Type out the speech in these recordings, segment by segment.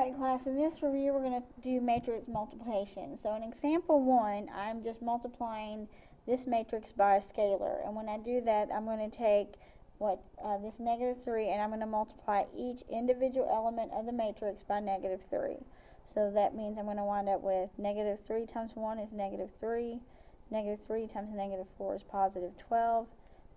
Alright class, in this review we're going to do matrix multiplication. So in example 1, I'm just multiplying this matrix by a scalar. And when I do that, I'm going to take this -3 and I'm going to multiply each individual element of the matrix by -3. So that means I'm going to wind up with -3 times 1 is -3, -3 times -4 is +12,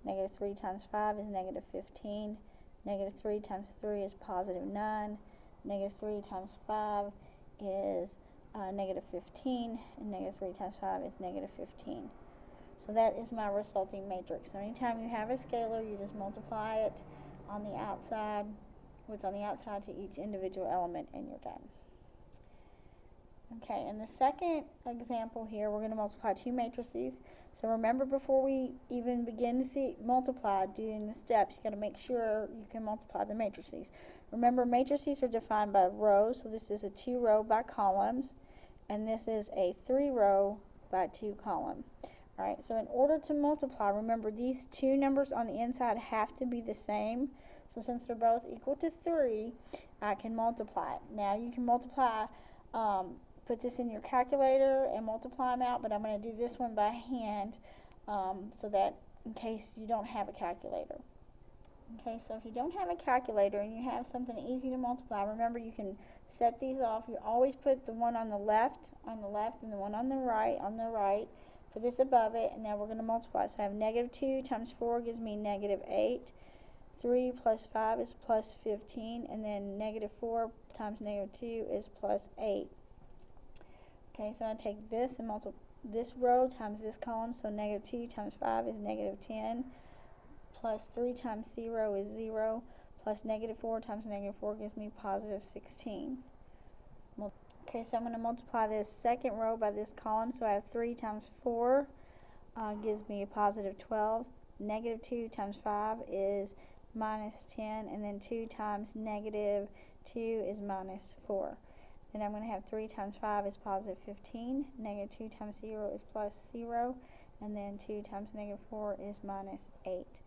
-3 times 5 is -15, -3 times 3 is +9, -3 times 5 is -15, and -3 times 5 is -15. So that is my resulting matrix. So anytime you have a scalar, you just multiply it on the outside, what's on the outside, to each individual element, and you're done. Okay, in the second example here, we're going to multiply two matrices. So remember, before we even begin to multiply, doing the steps, you got to make sure you can multiply the matrices. Remember, matrices are defined by rows, so this is a 2-row by columns, and this is a 3-row by 2 column. Alright, so in order to multiply, remember these two numbers on the inside have to be the same. So since they're both equal to 3, I can multiply it. Now you can multiply, put this in your calculator and multiply them out, but I'm going to do this one by hand, so that in case you don't have a calculator. Okay, so if you don't have a calculator and you have something easy to multiply, remember you can set these off. You always put the one on the left, and the one on the right, put this above it, and now we're going to multiply. So I have -2 times 4 gives me -8, 3 plus 5 is +15, and then -4 times -2 is +8. Okay, so I take this and multiply this row times this column, so -2 times 5 is -10, plus 3 times 0 is 0, plus -4 times -4 gives me +16. Okay, so I'm going to multiply this second row by this column, so I have 3 times 4 gives me a +12, -2 times 5 is -10, and then 2 times -2 is -4. Then I'm going to have 3 times 5 is +15, -2 times 0 is +0, and then 2 times -4 is -8.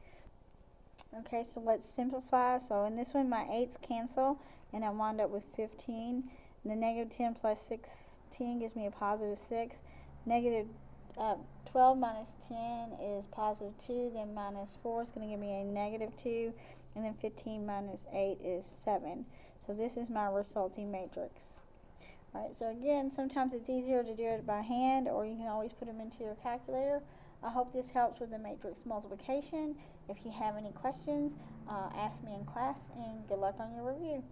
Okay, so let's simplify. So in this one, my 8's cancel, and I wind up with 15. And the -10 plus 16 gives me a +6. -12 minus 10 is +2. Then -4 is going to give me a -2. And then 15 minus 8 is 7. So this is my resulting matrix. Alright, so again, sometimes it's easier to do it by hand, or you can always put them into your calculator. I hope this helps with the matrix multiplication. If you have any questions, ask me in class, and good luck on your review.